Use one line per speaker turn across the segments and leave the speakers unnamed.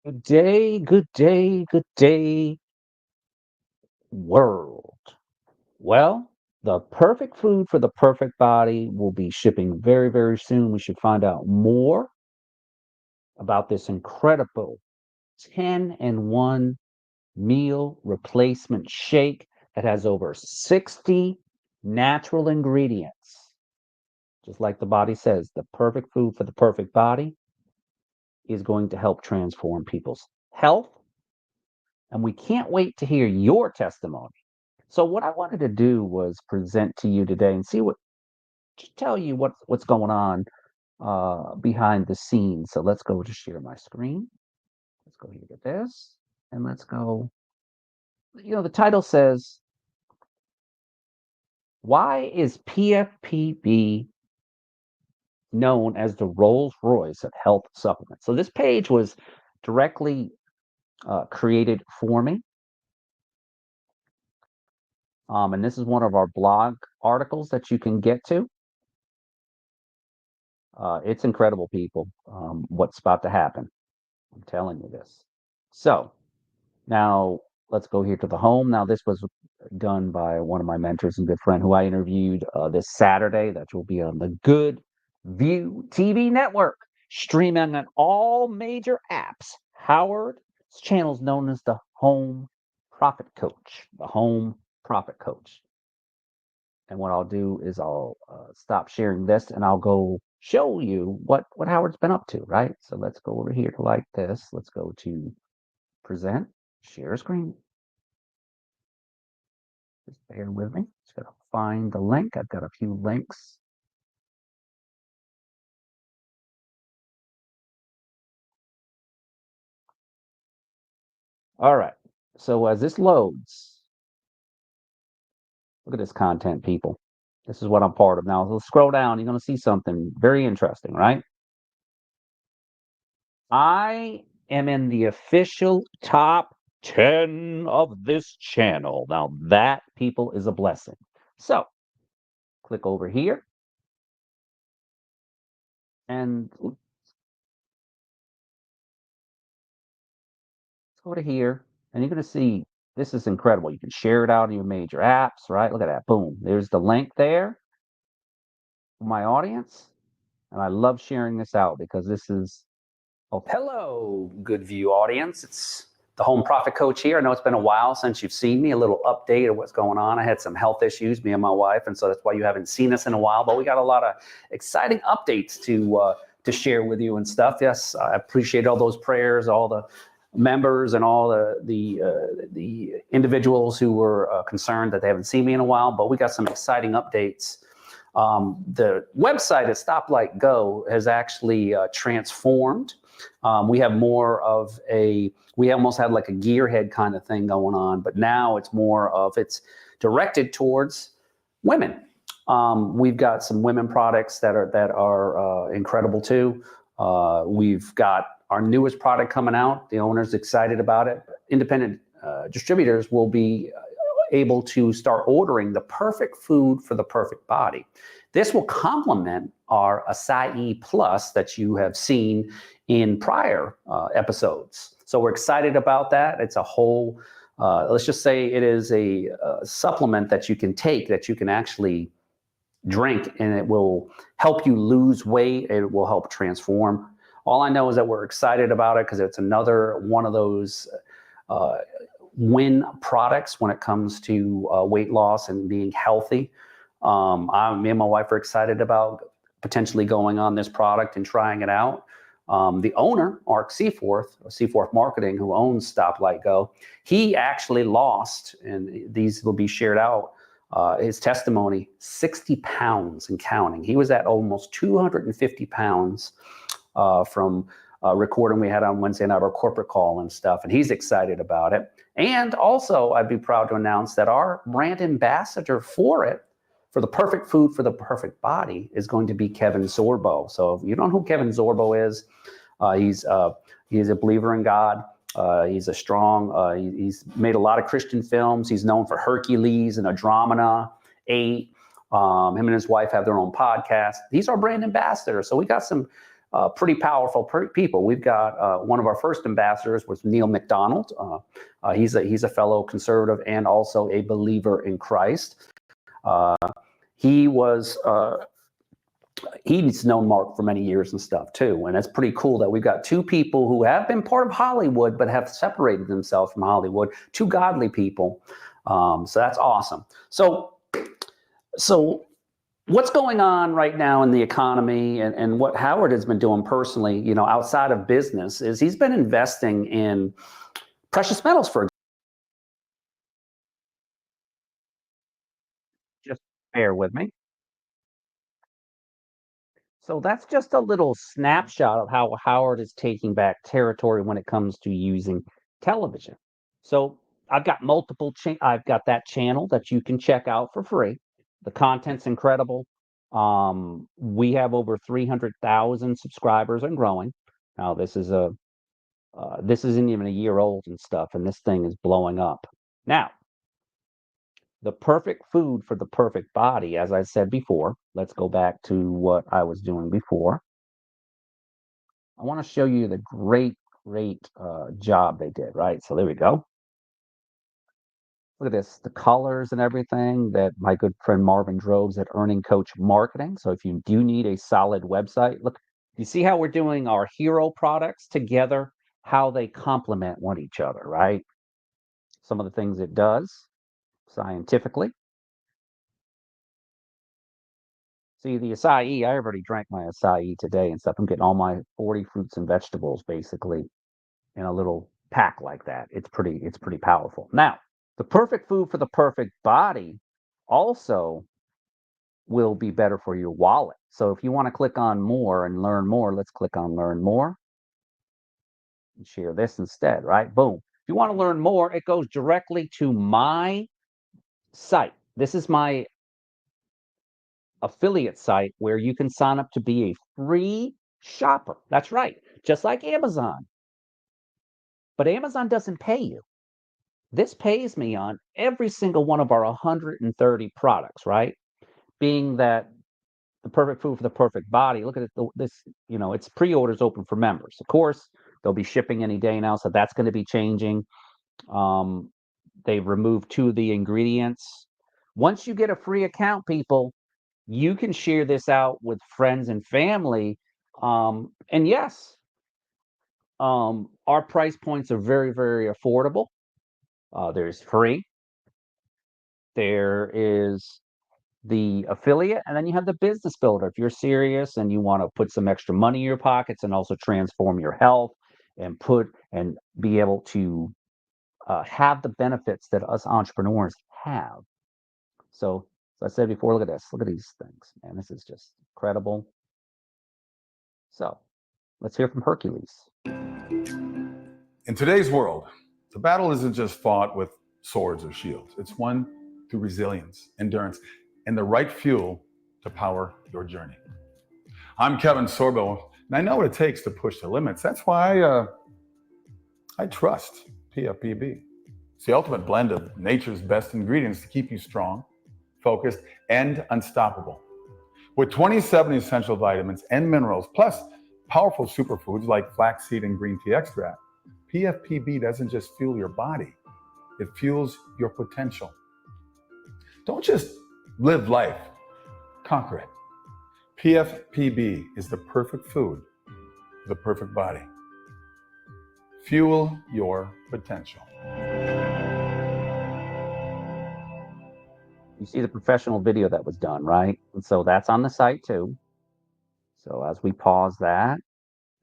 Good day, good day, world. Well, the perfect food for the perfect body will be shipping very, very soon. We should find out more about this incredible 10 and 1 meal replacement shake that has over 60 natural ingredients. Just like the body says, the perfect food for the perfect body is going to help transform people's health. And we can't wait to hear your testimony. So what I wanted to do was present to you today and see what just tell you what's going on behind the scenes. So let's go to share my screen. Let's go here to this and let's go. The title says, "Why is PFPB known as the Rolls Royce of health supplements?" So this page was directly created for me, and this is one of our blog articles that you can get to. It's incredible, people, what's about to happen. I'm telling you this. So now let's go here to the home. Now, this was done by one of my mentors and good friend who I interviewed this Saturday. That will be on the Good View TV network, streaming on all major apps. Howard's channel is known as the Home Profit Coach. The Home Profit Coach. And what I'll do is I'll stop sharing this and I'll go show you what Howard's been up to, right? So let's go over here to like this. Let's go to present, share screen. Just bear with me. Just gotta find the link. I've got a few links. All right. So as this loads, look at this content, people. This is what I'm part of now. So scroll down. You're going to see something very interesting, right? I am in the official top 10 of this channel. Now, that, people, is a blessing. So, click over here and let's go to here. And you're going to see this is incredible. You can share it out in your major apps, right? Look at that. Boom. There's the link there for my audience. And I love sharing this out because this is. Oh, hello, Good View audience. It's the Home Profit Coach here. I know it's been a while since you've seen me. A little update of what's going on. I had some health issues, me and my wife, and so that's why you haven't seen us in a while. But we got a lot of exciting updates to share with you and stuff. Yes, I appreciate all those prayers, all the members, and all the individuals who were concerned that they haven't seen me in a while. But we got some exciting updates. The website at Stoplight Go has actually transformed. We have more of we almost had like a gearhead kind of thing going on, but now it's it's directed towards women. We've got some women products that are incredible too. We've got our newest product coming out. The owner's excited about it. Independent distributors will be able to start ordering the perfect food for the perfect body. This will complement our Acai Plus that you have seen in prior episodes. So we're excited about that. It's a whole, let's just say it is a supplement that you can take, that you can actually drink, and it will help you lose weight. It will help transform. All I know is that we're excited about it because it's another one of those win products when it comes to weight loss and being healthy. Me and my wife are excited about potentially going on this product and trying it out. The owner, Mark Seaforth Marketing, who owns Stoplight Go, he actually lost, and these will be shared out, his testimony, 60 pounds and counting. He was at almost 250 pounds from recording we had on Wednesday night, our corporate call and stuff, and he's excited about it. And also, I'd be proud to announce that our brand ambassador for it, for the perfect food for the perfect body, is going to be Kevin Zorbo. So if you don't know who Kevin Zorbo is, he's a believer in God. He's a strong, he's made a lot of Christian films. He's known for Hercules and Andromeda 8. Him and his wife have their own podcast. He's our brand ambassador. So we got some pretty powerful people. We've got one of our first ambassadors was Neil McDonald. He's a fellow conservative and also a believer in Christ. He's known Mark for many years and stuff too. And it's pretty cool that we've got two people who have been part of Hollywood, but have separated themselves from Hollywood, two godly people. So that's awesome. So what's going on right now in the economy, and what Howard has been doing personally, you know, outside of business, is he's been investing in precious metals, for example. Just bear with me. So that's just a little snapshot of how Howard is taking back territory when it comes to using television. So I've got I've got that channel that you can check out for free. The content's incredible. We have over 300,000 subscribers and growing. Now this isn't even a year old and stuff, and this thing is blowing up. Now, the perfect food for the perfect body, as I said before. Let's go back to what I was doing before. I want to show you the great job they did, right? So there we go. Look at this, the colors and everything that my good friend Marvin Droves at Earning Coach Marketing. So if you do need a solid website, look, you see how we're doing our hero products together, how they complement one each other, right? Some of the things it does scientifically. See, the acai, I already drank my acai today and stuff. I'm getting all my 40 fruits and vegetables basically in a little pack like that. It's pretty powerful. Now, the perfect food for the perfect body also will be better for your wallet. So if you want to click on more and learn more, let's click on learn more and share this instead, right? Boom. If you want to learn more, it goes directly to my site. This is my affiliate site where you can sign up to be a free shopper. That's right, just like Amazon. But Amazon doesn't pay you. This pays me on every single one of our 130 products, right? Being that the perfect food for the perfect body. Look at it, this, you know, it's pre-orders open for members. Of course, they'll be shipping any day now, so that's going to be changing. They've removed 2 of the ingredients. Once you get a free account, people, you can share this out with friends and family. And yes, our price points are very affordable. There's free. There is the affiliate, and then you have the business builder. If you're serious and you want to put some extra money in your pockets and also transform your health and be able to have the benefits that us entrepreneurs have. So, as I said before, look at this. Look at these things, man. This is just incredible. So, let's hear from Hercules.
In today's world, the battle isn't just fought with swords or shields. It's won through resilience, endurance, and the right fuel to power your journey. I'm Kevin Sorbo, and I know what it takes to push the limits. That's why I trust PFPB. It's the ultimate blend of nature's best ingredients to keep you strong, focused, and unstoppable. With 27 essential vitamins and minerals, plus powerful superfoods like flaxseed and green tea extract, PFPB doesn't just fuel your body, it fuels your potential. Don't just live life, conquer it. PFPB is the perfect food for the perfect body. Fuel your potential.
You see the professional video that was done, right? And so that's on the site too. So as we pause that,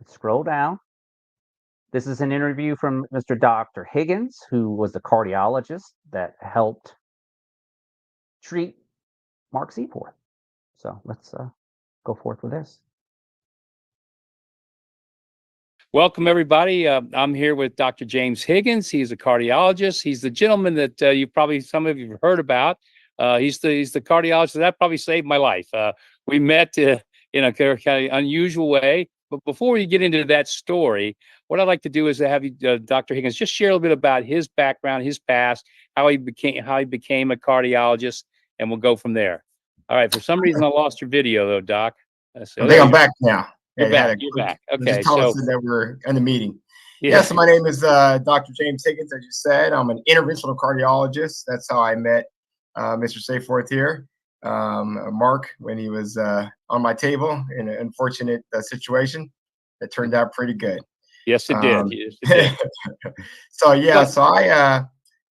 scroll down. This is an interview from Mr. Dr. Higgins, who was the cardiologist that helped treat Mark Seaforth. So let's go forth with this.
Welcome, everybody. I'm here with Dr. James Higgins. He's a cardiologist. He's the gentleman that some of you have heard about. He's the cardiologist that probably saved my life. We met in a kind of unusual way. But before we get into that story, what I'd like to do is to have you, Dr. Higgins, just share a little bit about his background, his past, how he became a cardiologist, and we'll go from there. All right. For some reason, I lost your video, though, Doc.
I think I'm back now.
You're
It had
back.
a
You're
quick,
back.
just
Okay.
tell us
So
that we're in the meeting. Yeah,
yeah.
so my name is Dr. James Higgins, as you said. I'm an interventional cardiologist. That's how I met Mr. Sayforth here. Mark, when he was on my table in an unfortunate situation that turned out pretty good.
Yes, it did.
Um,
Yes, it did.
so yeah,
But
so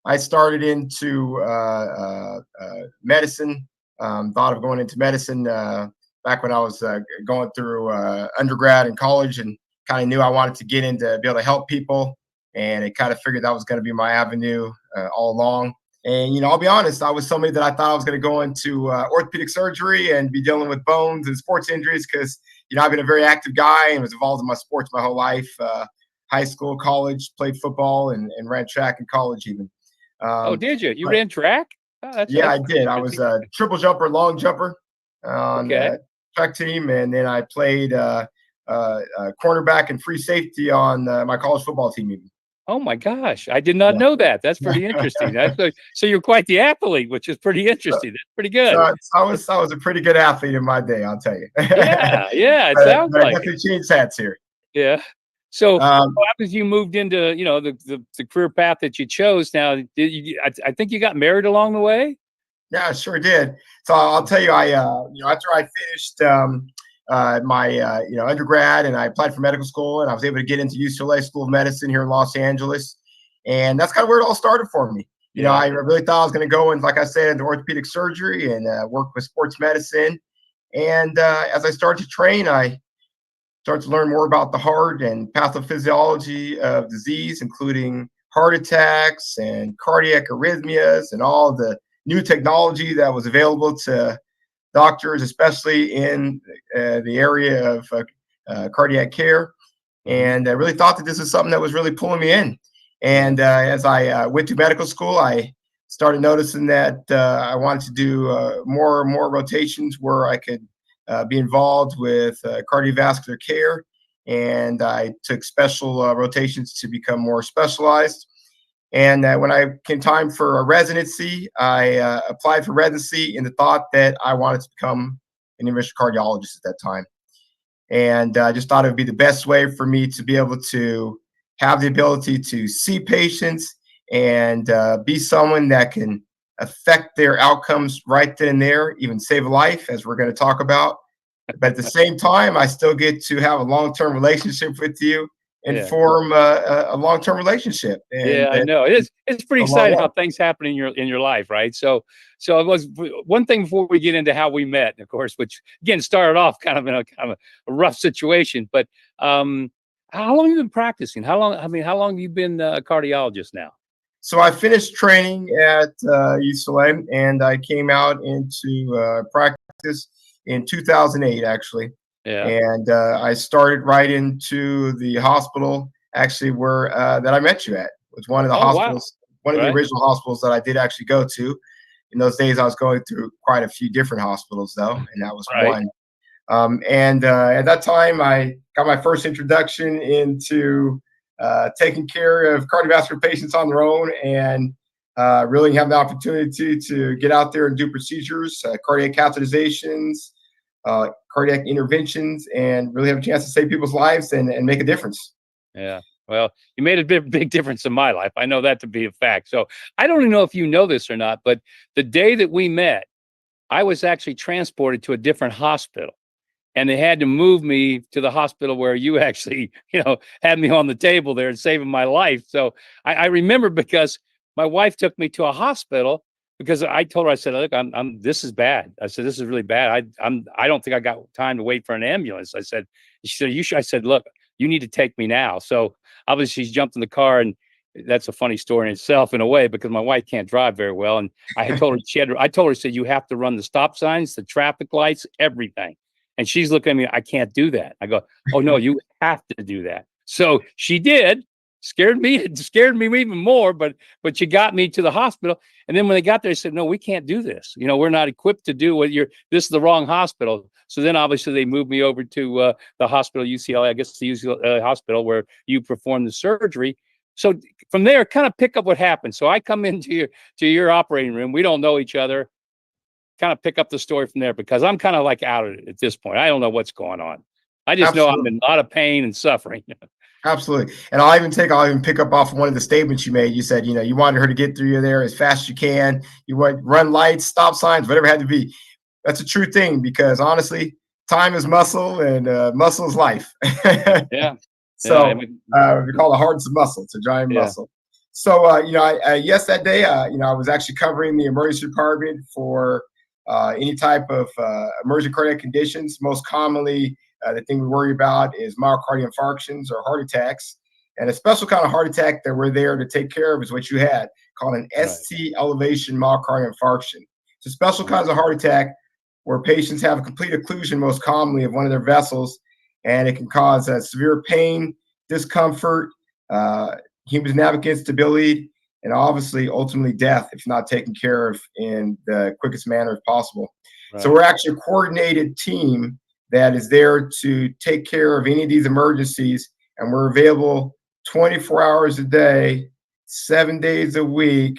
I started into medicine. Thought of going into medicine back when I was going through undergrad and college, and kind of knew I wanted to get into be able to help people, and it kind of figured that was going to be my avenue all along. And I'll be honest, I was somebody that I thought I was going to go into orthopedic surgery and be dealing with bones and sports injuries because I've been a very active guy and was involved in my sports my whole life. High school, college, played football and ran track in college even.
oh, did you? You
But
ran track? Oh,
yeah, I
that's
did. I was a triple jumper, long jumper on
okay.
track team, and then I played cornerback and free safety on my college football team even.
Oh my gosh, I did not know that. That's pretty interesting.
Yeah.
So you're quite the athlete, which is pretty interesting. That's pretty good.
So I was a pretty good athlete in my day, I'll tell you.
Yeah, yeah, it
but,
sounds
but I
like it.
definitely changed hats here.
Yeah. So
Um,
what happens? You moved into the career path that you chose. Now, did you? I think you got married along the way.
Yeah, I sure did. So I'll tell you, I after I finished my undergrad and I applied for medical school and I was able to get into UCLA School of Medicine here in Los Angeles, and that's kind of where it all started for me.
Yeah.
I really thought I was going to go and, like I said, into orthopedic surgery and work with sports medicine. And as I started to train, I started to learn more about the heart and pathophysiology of disease, including heart attacks and cardiac arrhythmias and all the new technology that was available to doctors, especially in the area of cardiac care.
Mhm.
And I really thought that this is something that was really pulling me in. And as I went to medical school, I started noticing that I wanted to do more and more rotations where I could be involved with cardiovascular care. And I took special rotations to become more specialized. And when I came time for a residency, I applied for residency in the thought that I wanted to become an interventional cardiologist at that time. And I just thought it would be the best way for me to be able to have the ability to see patients and be someone that can affect their outcomes right then and there, even save a life, as we're going to talk about. But at the same time, I still get to have a long-term relationship with you and
Yeah.
form a long-term relationship.
Yeah,
And
I know. It's pretty
a long
exciting
run.
how things happen in your life, right? So it was one thing before we get into how we met, of course, which again started off kind of in a rough situation. But how long have you been practicing? How long? I mean, how long have you been a cardiologist now?
So I finished training at UCLA, and I came out into practice in 2008, actually.
Yeah.
And I started right into the hospital, actually, where that I met you at. It was one of the
Oh wow.
hospitals, one of the
Right.
original hospitals that I did actually go to. In those days, I was going through quite a few different hospitals, though, and that was
Right.
one. And at that time, I got my first introduction into taking care of cardiovascular patients on their own and really have the opportunity to get out there and do procedures, cardiac catheterizations, cardiac interventions, and really have a chance to save people's lives and make a difference.
Yeah. Well, you made a big difference in my life. I know that to be a fact. So I don't even know if you know this or not, but the day that we met, I was actually transported to a different hospital. And they had to move me to the hospital where you actually, had me on the table there and saving my life. So I remember because my wife took me to a hospital because I told her, I said, look, this is bad. I said, this is really bad. I don't think I got time to wait for an ambulance. I said, she said, you should. I said, look, you need to take me now. So obviously she's jumped in the car, and that's a funny story in itself in a way, because my wife can't drive very well. And I told her, I told her, said, you have to run the stop signs, the traffic lights, everything. And she's looking at me, I can't do that. I go, oh no, you have to do that. So she did, scared me even more, but she got me to the hospital. And then when they got there, they said, no, we can't do this. We're not equipped to do this is the wrong hospital. So then obviously they moved me over to the hospital, UCLA, I guess the UCLA hospital where you perform the surgery. So from there, kind of pick up what happened. So I come into your operating room. We don't know each other. Kind of pick up the story from there, because I'm kind of like out of it at this point. I don't know what's going on. I just know I'm
Absolutely.
in a lot of pain and suffering.
Absolutely. And I'll even pick up off one of the statements you made. You said, you wanted her to get through there as fast as you can. You want run lights, stop signs, whatever it had to be. That's a true thing, because honestly, time is muscle, and muscle is life.
Yeah. Yeah.
So we call the heart a muscle, it's a giant
Yeah.
muscle. So yes, that day, I was actually covering the emergency department for any type of emergent cardiac conditions. Most commonly, the thing we worry about is myocardial infarctions or heart attacks. And a special kind of heart attack that we're there to take care of is what you had, called an
Right.
ST elevation myocardial infarction. It's a special kinds of heart attack where patients have a complete occlusion, most commonly, of one of their vessels, and it can cause severe pain, discomfort, hemodynamic instability, and obviously, ultimately, death if not taken care of in the quickest manner possible.
Right.
So we're actually a coordinated team that is there to take care of any of these emergencies, and we're available 24 hours a day, 7 days a week,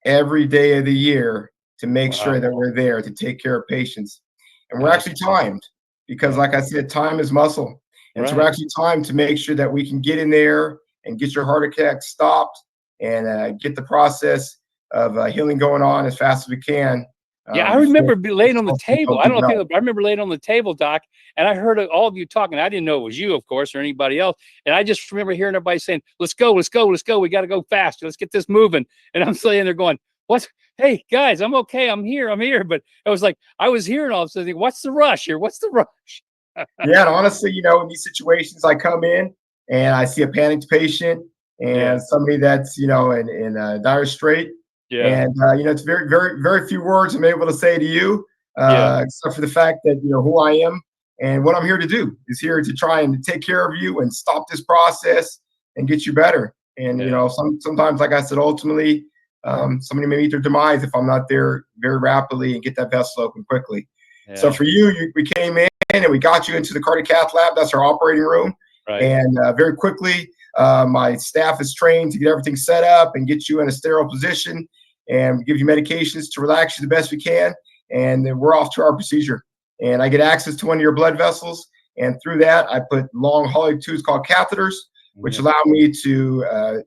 every day of the year, to make sure
Wow.
that we're there to take care of patients. And we're
Yeah.
actually timed, because, like I said, time is muscle. And so we're
Right.
actually timed to make sure that we can get in there and get your heart attack stopped, and get the process of healing going on as fast as we can.
Yeah, I
Before
remember laying on the table. I don't know if
develop.
I remember laying on the table, Doc, and I heard all of you talking. I didn't know it was you, of course, or anybody else. And I just remember hearing everybody saying, "Let's go, let's go, let's go. We got to go fast. Let's get this moving." And I'm sitting there going, "What? Hey, guys, I'm okay. I'm here. I'm here." But it was like I was hearing all of a sudden, "What's the rush here? What's the rush?"
Yeah, and honestly, in these situations, I come in and I see a panicked patient
Yeah.
and somebody that's in dire strait,
Yeah.
and it's very, very, very few words I'm able to say to you,
Yeah.
except for the fact that who I am and what I'm here to do is here to try and take care of you and stop this process and get you better. And
Yeah.
sometimes, like I said, ultimately, somebody may meet their demise if I'm not there very rapidly and get that vessel open quickly. So
Yeah.
for you, we came in and we got you into the cardiac cath lab. That's our operating room.
Right.
And very quickly, my staff is trained to get everything set up and get you in a sterile position and give you medications to relax you the best we can. And then we're off to our procedure. And I get access to one of your blood vessels. And through that, I put long hollow tubes called catheters, which allow me to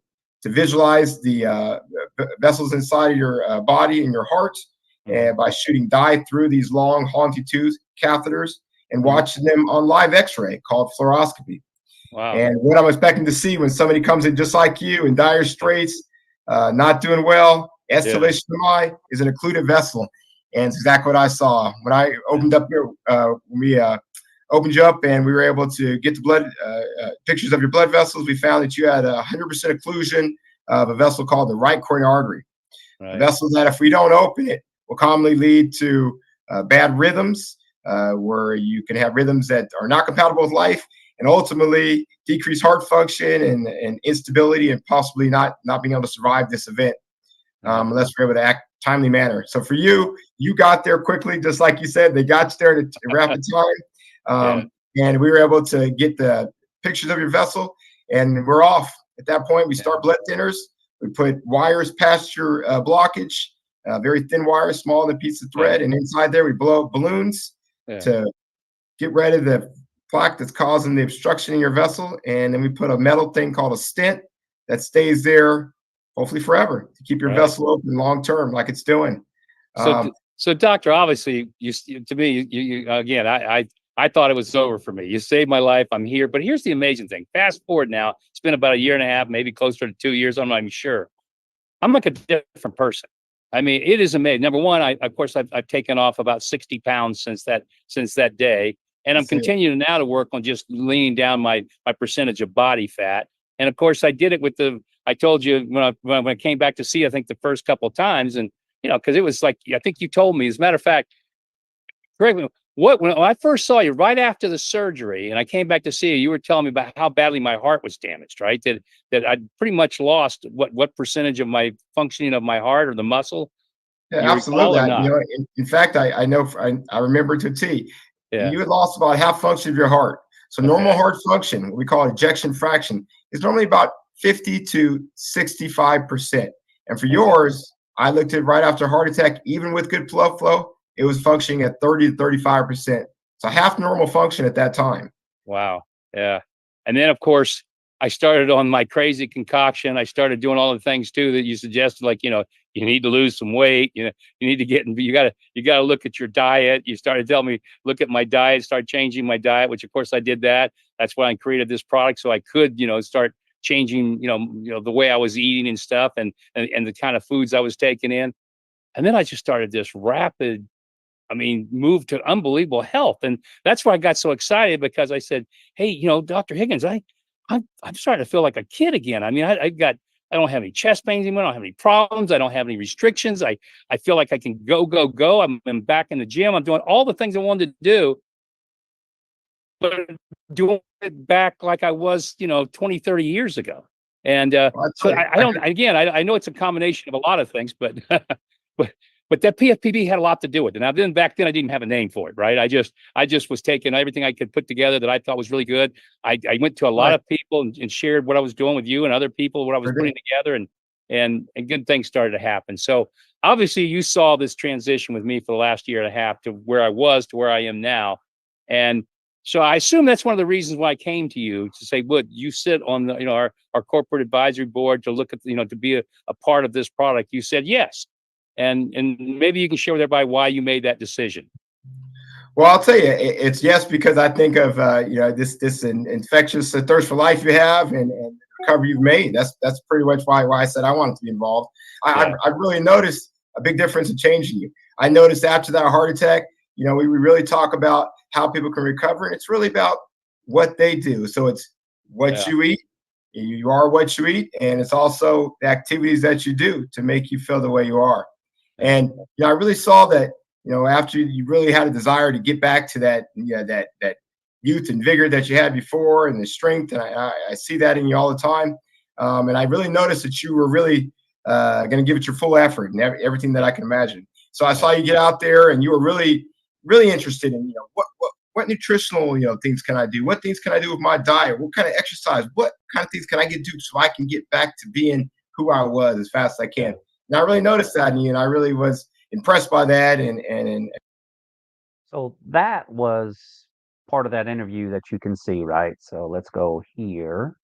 visualize the vessels inside of your body and your heart, and by shooting dye through these long hollow tubes, catheters, and watching them on live X-ray called fluoroscopy.
Wow.
And what I'm expecting to see when somebody comes in just like you in dire straits, not doing well, escalation is an occluded vessel. And it's exactly what I saw. When I opened up your, we opened you up and we were able to get the blood pictures of your blood vessels, we found that you had 100% occlusion of a vessel called the right coronary artery.
Right.
A vessel that, if we don't open it, will commonly lead to bad rhythms, where you can have rhythms that are not compatible with life, and ultimately decrease heart function and instability, and possibly not being able to survive this event unless we're able to act timely manner. So for you, you got there quickly, just like you said. They got you there in rapid time, and we were able to get the pictures of your vessel, and we're off. At that point, we start blood thinners. We put wires past your blockage, very thin wires, smaller than a piece of thread, and inside there we blow up balloons to get rid of the plaque that's causing the obstruction in your vessel, and then we put a metal thing called a stent that stays there, hopefully forever, to keep your vessel open long term, like it's doing.
So, doctor, obviously, to me, you again, I thought it was over for me. You saved my life. I'm here. But here's the amazing thing. Fast forward now, it's been about 1.5 years, maybe closer to 2 years. I'm not even sure. I'm like a different person. I mean, it is amazing. Number one, of course, I've taken off about 60 pounds since that day. And I'm continuing now to work on just leaning down my percentage of body fat. And of course, I did it with I told you when I came back to see, I think the first couple of times, and because it was like, I think you told me, as a matter of fact, correct me, when I first saw you right after the surgery and I came back to see you, you were telling me about how badly my heart was damaged, right? That I'd pretty much lost what percentage of my functioning of my heart or the muscle.
Yeah, absolutely. In fact, I know, I remember to a T.
Yeah.
You had lost about half function of your heart. So normal heart function, what we call ejection fraction, is normally about 50 to 65%. And for yours, I looked at right after a heart attack, even with good blood flow, it was functioning at 30 to 35%. So half normal function at that time.
Wow. Yeah. And then, of course, I started on my crazy concoction. I started doing all the things too that you suggested, like, you need to lose some weight. You need to you gotta look at your diet. You started telling me, look at my diet, start changing my diet, which of course I did that. That's why I created this product. So I could, start changing, the way I was eating and stuff and the kind of foods I was taking in. And then I just started this rapid, move to unbelievable health. And that's why I got so excited because I said, "Hey, Dr. Higgins, I'm starting to feel like a kid again. I don't have any chest pains anymore. I don't have any problems. I don't have any restrictions. I feel like I can go, go, go. I'm back in the gym. I'm doing all the things I wanted to do, but doing it back like I was, 20, 30 years ago." And
Well, I
so
tell you,
I don't, again, I know it's a combination of a lot of things, but, but, but that PFPB had a lot to do with it. Now, then back then I didn't have a name for it, right? I just was taking everything I could put together that I thought was really good. I went to a lot
right,
of people and shared what I was doing with you and other people, what I was
sure did.
putting together, and good things started to happen. So obviously you saw this transition with me for the last year and a half to where I was to where I am now. And so I assume that's one of the reasons why I came to you to say, "Would you sit on the, our corporate advisory board to look at, to be a part of this product?" You said yes. And maybe you can share with everybody why you made that decision.
Well, I'll tell you, it's yes because I think of this infectious thirst for life you have and the recovery you've made. That's pretty much why I said I wanted to be involved.
Yeah.
I really noticed a big difference in changing you. I noticed after that heart attack, we really talk about how people can recover, and it's really about what they do. So it's what
Yeah.
you eat. You are what you eat, and it's also the activities that you do to make you feel the way you are.
Yeah.
And I really saw that after you really had a desire to get back to that, that youth and vigor that you had before, and the strength, and I see that in you all the time. And I really noticed that you were really going to give it your full effort and everything that I can imagine. So I
Yeah.
saw you get out there, and you were really, really interested in what nutritional things can I do? What things can I do with my diet? What kind of exercise? What kind of things can I get do so I can get back to being who I was as fast as I can? And I really noticed that in you, and I really was impressed by that. And
So that was part of that interview that you can see, right? So let's go here.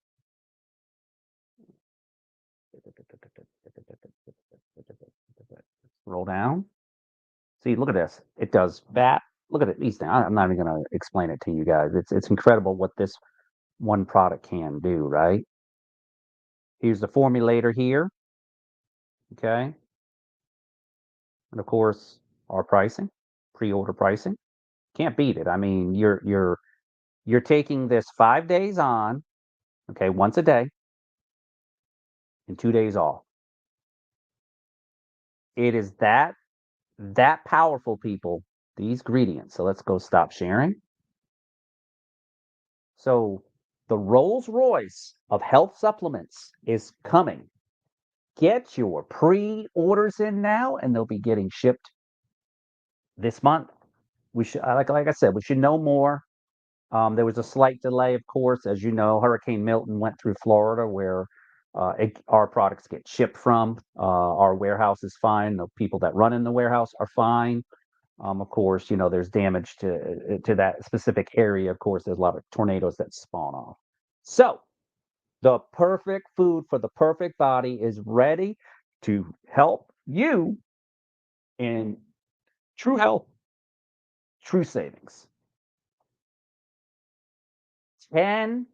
Scroll down. See, look at this. It does that. Look at it. These things. I'm not even going to explain it to you guys. It's incredible what this one product can do, right? Here's the formulator here. Okay. And of course, our pricing, pre-order pricing. Can't beat it. I mean, you're taking this 5 days on, okay, once a day, and 2 days off. It is that powerful, people, these ingredients. So let's go stop sharing. So the Rolls Royce of health supplements is coming. Get your pre-orders in now, and they'll be getting shipped this month. We should, like I said, we should know more. There was a slight delay, of course, as you know. Hurricane Milton went through Florida, where our products get shipped from. Our warehouse is fine. The people that run in the warehouse are fine. Of course, there's damage to that specific area. Of course, there's a lot of tornadoes that spawn off. So the perfect food for the perfect body is ready to help you in true health, true savings. 10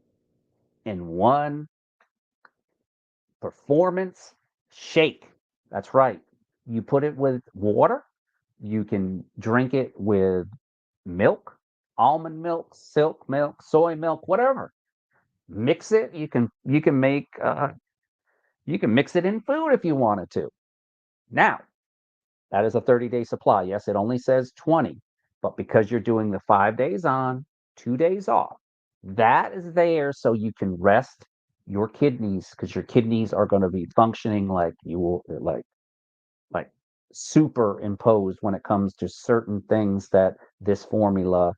in one performance shake. That's right. You put it with water. You can drink it with milk, almond milk, silk milk, soy milk, whatever. Mix it. You can mix it in food if you wanted to. Now, that is a 30-day supply. Yes, it only says 20, but because you're doing the 5 days on, 2 days off, that is there so you can rest your kidneys, because your kidneys are going to be functioning like you will, like superimposed when it comes to certain things that this formula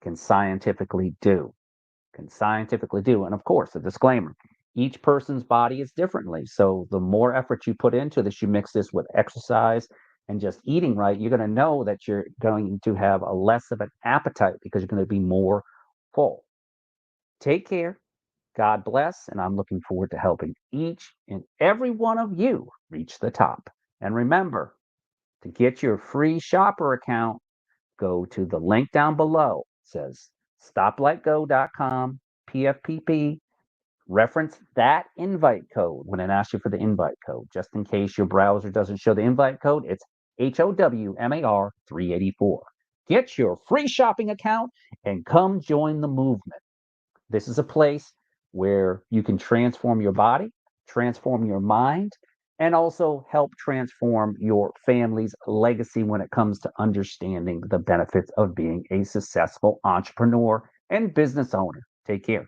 can scientifically do. And of course, a disclaimer, each person's body is differently. So the more effort you put into this, you mix this with exercise and just eating right, you're going to know that you're going to have a less of an appetite because you're going to be more full. Take care. God bless. And I'm looking forward to helping each and every one of you reach the top. And remember, to get your free shopper account, go to the link down below. It says stoplightgo.com, PFPB. Reference that invite code when it asks you for the invite code. Just in case your browser doesn't show the invite code, it's HOWMAR 384. Get your free shopping account and come join the movement. This is a place where you can transform your body, transform your mind, and also help transform your family's legacy when it comes to understanding the benefits of being a successful entrepreneur and business owner. Take care.